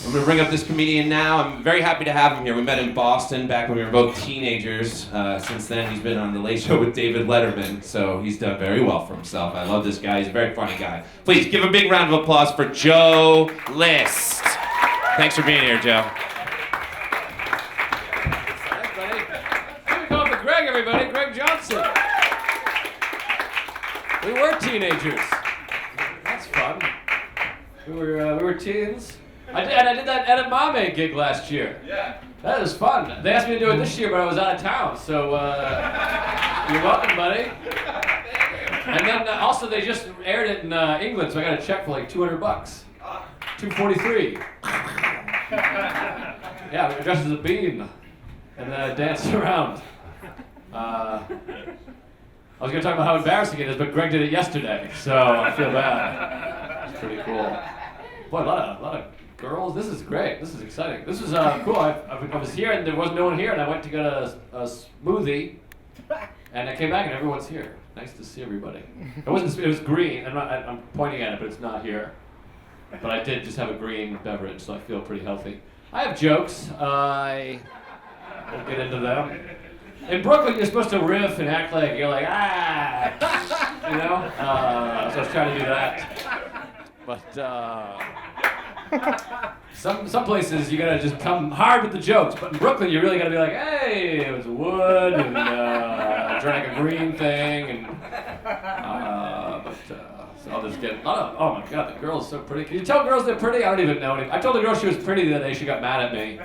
I'm going to bring up this comedian now. I'm very happy to have him here. We met in Boston back when we were both teenagers. Since then, he's been on The Late Show with David Letterman, so he's done very well for himself. I love this guy. He's a very funny guy. Please give a big round of applause for Joe List. Thanks for being here, Joe. Thanks, buddy. Give a call for Greg, everybody. Greg Johnson. We were teenagers. That's fun. We were teens. I did that Edamame gig last year. Yeah. That was fun. They asked me to do it this year, but I was out of town, so you're welcome, buddy. And then also they just aired it in England, so I got a check for like $200. $243. Yeah, we dressed as a bean and danced around. I was gonna talk about how embarrassing it is, but Greg did it yesterday, so I feel bad. It's pretty cool. Boy, a lot of girls. This is great. This is exciting. This is cool. I was here and there was no one here, and I went to get a smoothie, and I came back and everyone's here. Nice to see everybody. It was green. I'm pointing at it, but it's not here. But I did just have a green beverage, so I feel pretty healthy. I have jokes. I won't get into them. In Brooklyn, you're supposed to riff and act like you're like, you know? So I was trying to do that. But some places you gotta just come hard with the jokes. But in Brooklyn, you really gotta be like, hey, it was wood, and I drank a green thing, and so I'll just get a lot of, oh my God, the girl is so pretty. Can you tell girls they're pretty? I don't even know anything. I told the girl she was pretty the other day, she got mad at me.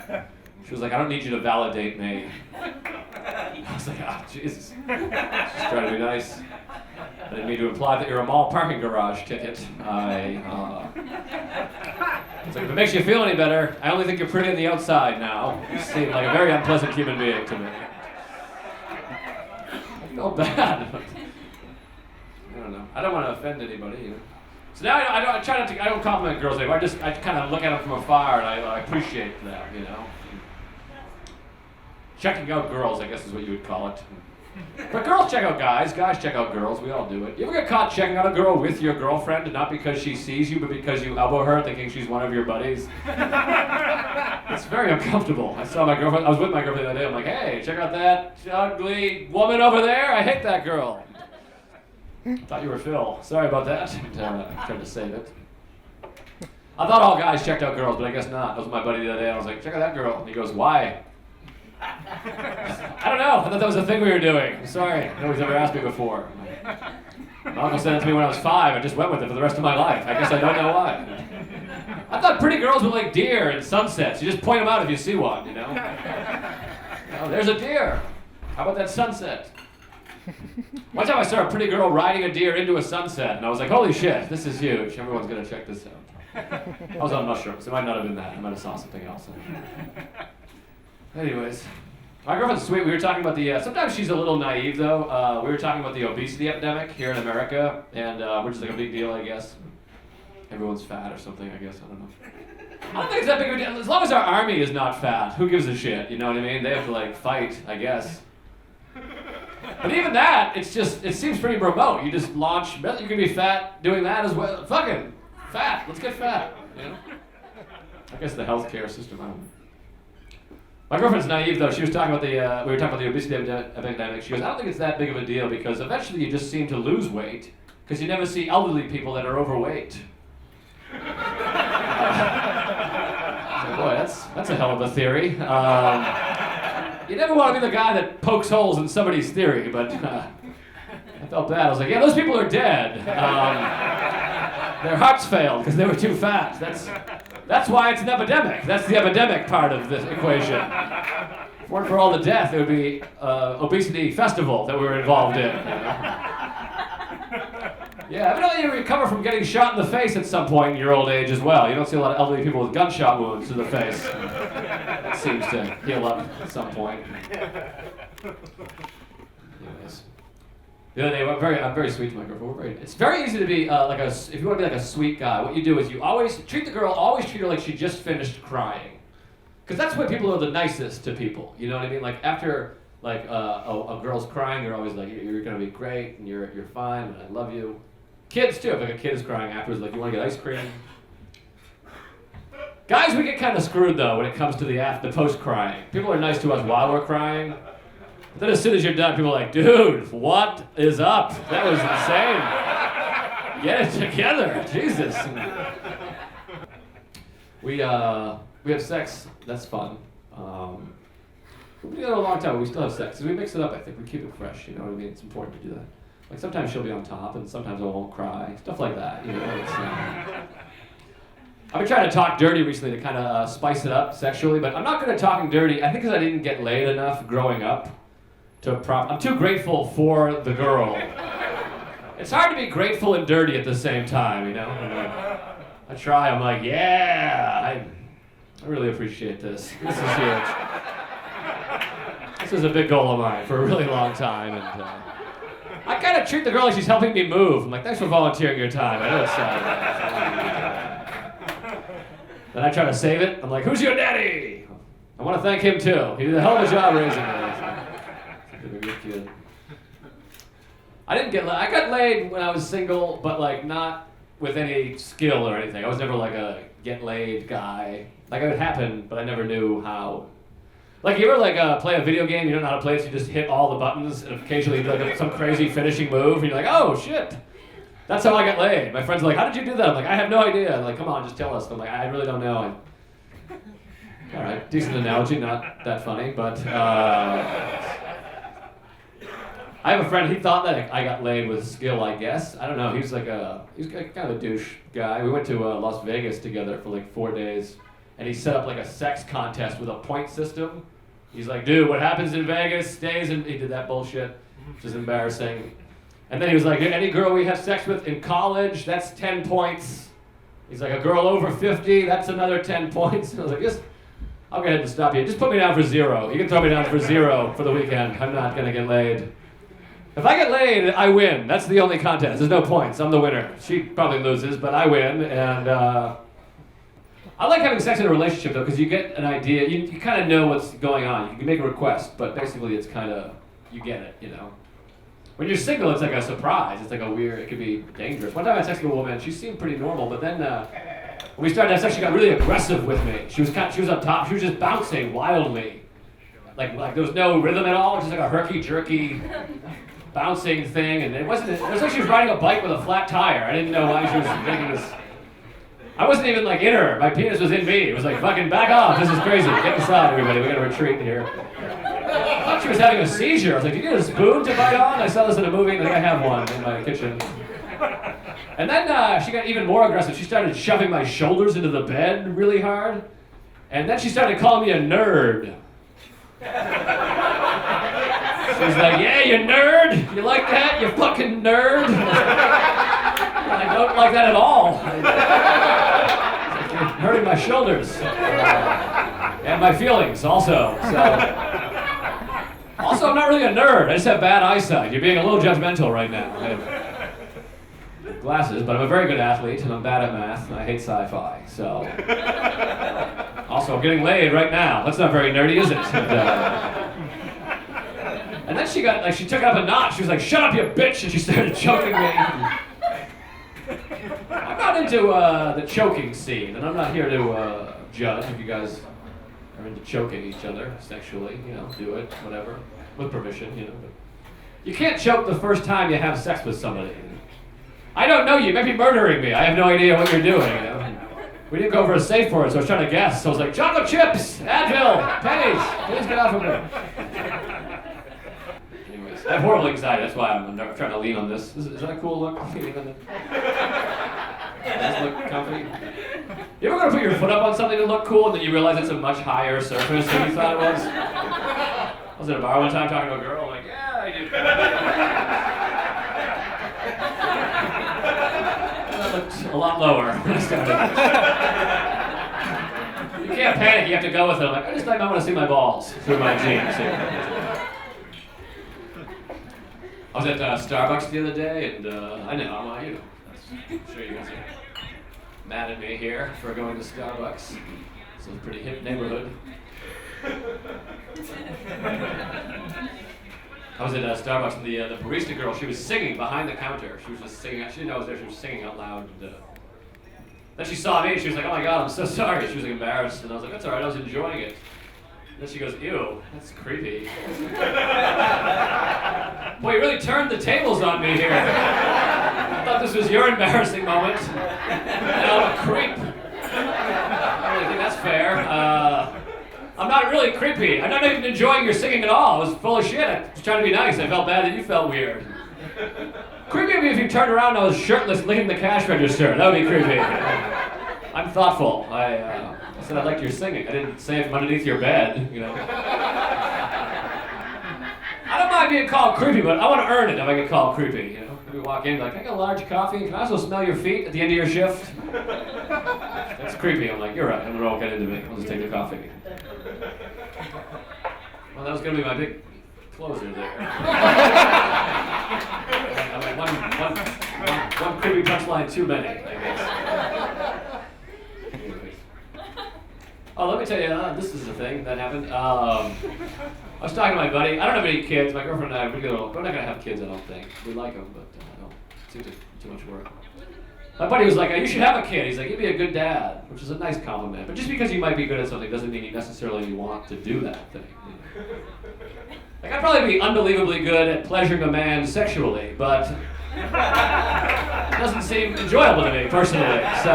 She was like, I don't need you to validate me. I was like, oh, Jesus. She's trying to be nice. I didn't mean to imply that you're a mall parking garage ticket. It's like, if it makes you feel any better, I only think you're pretty on the outside now. You seem like a very unpleasant human being to me. I feel bad. I don't know. I don't want to offend anybody, you know. So now I try not to. I don't compliment girls anymore. I kind of look at them from afar, and I appreciate them, you know. Checking out girls, I guess is what you would call it. But girls check out guys. Guys check out girls. We all do it. You ever get caught checking out a girl with your girlfriend, not because she sees you, but because you elbow her, thinking she's one of your buddies? It's very uncomfortable. I saw my girlfriend. I was with my girlfriend the other day. I'm like, hey, check out that ugly woman over there. I hate that girl. Thought you were Phil. Sorry about that. I tried to save it. I thought all guys checked out girls, but I guess not. That was my buddy the other day. I was like, check out that girl. And he goes, why? I don't know. I thought that was a thing we were doing. I'm sorry. Nobody's ever asked me before. My uncle said it to me when I was 5. I just went with it for the rest of my life. I guess I don't know why. I thought pretty girls were like deer and sunsets. You just point them out if you see one, you know? Oh, there's a deer. How about that sunset? One time I saw a pretty girl riding a deer into a sunset, and I was like, holy shit, this is huge. Everyone's going to check this out. I was on mushrooms. It might not have been that. I might have saw something else. Anyways, my girlfriend's sweet. We were talking about the, sometimes she's a little naive though. We were talking about the obesity epidemic here in America, and which is like a big deal, I guess. Everyone's fat or something, I guess, I don't know. I don't think it's that big of a deal. As long as our army is not fat, who gives a shit, you know what I mean? They have to like fight, I guess. But even that, it seems pretty remote. You just launch, you can be fat doing that as well. Fucking fat, let's get fat, you know? I guess the healthcare system, I don't know. My girlfriend's naive though. She was talking about we were talking about the obesity epidemic. She goes, I don't think it's that big of a deal because eventually you just seem to lose weight because you never see elderly people that are overweight. I was like, boy, that's a hell of a theory. You never want to be the guy that pokes holes in somebody's theory, but I felt bad. I was like, yeah, those people are dead. Their hearts failed because they were too fat. That's why it's an epidemic. That's the epidemic part of this equation. If it weren't for all the death, it would be obesity festival that we were involved in. Yeah, evidently you recover from getting shot in the face at some point in your old age as well. You don't see a lot of elderly people with gunshot wounds to the face. It seems to heal up at some point. Anyways. The other day, I'm very sweet to my girlfriend. It's very easy to be if you want to be like a sweet guy, what you do is you always treat her like she just finished crying. Because that's when people are the nicest to people. You know what I mean? Like after a girl's crying, they're always like, you're gonna be great and you're fine and I love you. Kids too, if like a kid is crying afterwards, like you wanna get ice cream. Guys, we get kind of screwed though when it comes to the post crying. People are nice to us while we're crying. But then as soon as you're done, people are like, dude, what is up? That was insane. Get it together, Jesus. We have sex, that's fun. We've been together a long time, but we still have sex. So we mix it up, I think. We keep it fresh, you know what I mean? It's important to do that. Like sometimes she'll be on top, and sometimes I won't cry. Stuff like that, you know? I've been trying to talk dirty recently to kind of spice it up sexually, but I'm not good at talking dirty. I think because I didn't get laid enough growing up. I'm too grateful for the girl. It's hard to be grateful and dirty at the same time, you know? I try, I'm like, yeah, I really appreciate this. This is huge. This is a big goal of mine for a really long time, and I kind of treat the girl like she's helping me move. I'm like, thanks for volunteering your time. I know it's Then I try to save it. I'm like, who's your daddy? I want to thank him too. He did a hell of a job raising me. Kid. I got laid when I was single, but like not with any skill or anything. I was never like a get laid guy. Like it would happen, but I never knew how. Like you ever play a video game, you don't know how to play it, so you just hit all the buttons, and occasionally you do like some crazy finishing move, and you're like, oh shit. That's how I got laid. My friends are like, how did you do that? I'm like, I have no idea. I'm like, come on, just tell us. I'm like, I really don't know. All right, decent analogy, not that funny, but I have a friend, he thought that I got laid with skill, I guess. I don't know, he's kind of a douche guy. We went to Las Vegas together for like 4 days, and he set up like a sex contest with a point system. He's like, dude, what happens in Vegas stays in, he did that bullshit, which is embarrassing. And then he was like, any girl we have sex with in college, that's 10 points. He's like, a girl over 50, that's another 10 points. And I was like, yes, I'll go ahead and stop you. Just put me down for 0. You can throw me down for 0 for the weekend. I'm not gonna get laid. If I get laid, I win. That's the only contest. There's no points. I'm the winner. She probably loses, but I win. And I like having sex in a relationship, though, because you get an idea. You kind of know what's going on. You can make a request, but basically it's kind of, you get it, you know. When you're single, it's like a surprise. It's like a weird, it could be dangerous. One time I texted a woman, she seemed pretty normal, but then when we started to have sex, she got really aggressive with me. She was on top. She was just bouncing wildly. Like there was no rhythm at all, just like a herky-jerky bouncing thing, and it was like she was riding a bike with a flat tire. I didn't know why she was making this. I wasn't even like in her. My penis was in me. It was like, fucking back off. This is crazy. Get inside, everybody. We're gonna retreat here. I thought she was having a seizure. I was like, did you get a spoon to bite on? I saw this in a movie. I think I have one in my kitchen. And then she got even more aggressive. She started shoving my shoulders into the bed really hard. And then she started calling me a nerd. She was like, yeah, you nerd. You like that? You fucking nerd. I don't like that at all. You're hurting my shoulders. And my feelings also. Also, I'm not really a nerd. I just have bad eyesight. You're being a little judgmental right now. I have glasses, but I'm a very good athlete, and I'm bad at math, and I hate sci-fi. So, also, I'm getting laid right now. That's not very nerdy, is it? And then she took it up a notch. She was like, shut up, you bitch, and she started choking me. I'm not into the choking scene, and I'm not here to judge if you guys are into choking each other sexually. You know, do it, whatever, with permission, you know. But you can't choke the first time you have sex with somebody. I don't know you. You might be murdering me. I have no idea what you're doing. You know? We didn't go over a safe word, so I was trying to guess. So I was like, chocolate chips, Advil, pennies, please get off of me. Anyways, I have horrible anxiety. That's why I'm trying to lean on this. Is that a cool look? Leaning on it. Does it look comfy? You ever gonna put your foot up on something to look cool, and then you realize it's a much higher surface than you thought it was? I was at a bar one time talking to a girl. I'm like, yeah, I do. looked a lot lower when I started. You can't panic, you have to go with it. I'm like, I just think I want to see my balls through my jeans. I was at Starbucks the other day, and I know, I'm sure you guys are mad at me here for going to Starbucks. It's a pretty hip neighborhood. I was at Starbucks, and the barista girl, she was singing behind the counter. She was just singing, she didn't know I was there, she was singing out loud. And, then she saw me, and she was like, oh my God, I'm so sorry. She was like, embarrassed, and I was like, that's all right, I was enjoying it. And then she goes, ew, that's creepy. Boy, you really turned the tables on me here. I thought this was your embarrassing moment. Now I'm a creep. I don't really think that's fair. I'm not really creepy. I'm not even enjoying your singing at all. I was full of shit. I was trying to be nice. I felt bad that you felt weird. Creepy would be if you turned around and I was shirtless licking the cash register. That would be creepy. I'm thoughtful. I said I liked your singing. I didn't say it from underneath your bed, you know. I don't mind being called creepy, but I want to earn it if I get called creepy, you know. Maybe walk in and be like, can I get a large coffee? Can I also smell your feet at the end of your shift? That's creepy. I'm like, you're right. I'm gonna get into me. I'll just take the coffee. Well, that was gonna be my big closer there. I mean, one creepy punchline too many, I guess. Anyways. Oh, let me tell you, this is the thing that happened. I was talking to my buddy. I don't have any kids. My girlfriend and I, we're not gonna have kids, I don't think. We like them, but I don't. It's too much work. My buddy was like, you should have a kid. He's like, you'd be a good dad, which is a nice compliment. But just because you might be good at something doesn't mean you necessarily want to do that thing. You know? Like, I'd probably be unbelievably good at pleasuring a man sexually, but it doesn't seem enjoyable to me personally, so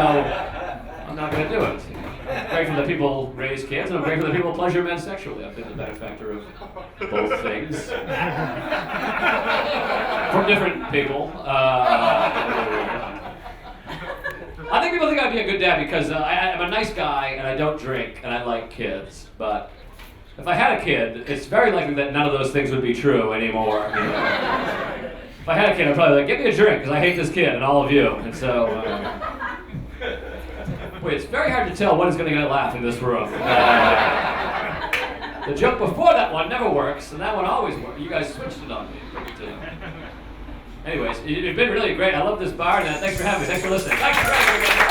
I'm not going to do it. I'm grateful that people raise kids, and I'm grateful that people pleasure men sexually. I've been the benefactor of both things. From different people. I think people think I'd be a good dad because I'm a nice guy and I don't drink and I like kids. But if I had a kid, it's very likely that none of those things would be true anymore. You know? If I had a kid, I'd probably be like, get me a drink because I hate this kid and all of you. And so, wait, it's very hard to tell what is going to get a laugh in this room. The joke before that one never works, and that one always works. You guys switched it on me. Anyways, it's been really great. I love this bar, and thanks for having me. Thanks for listening. Thanks for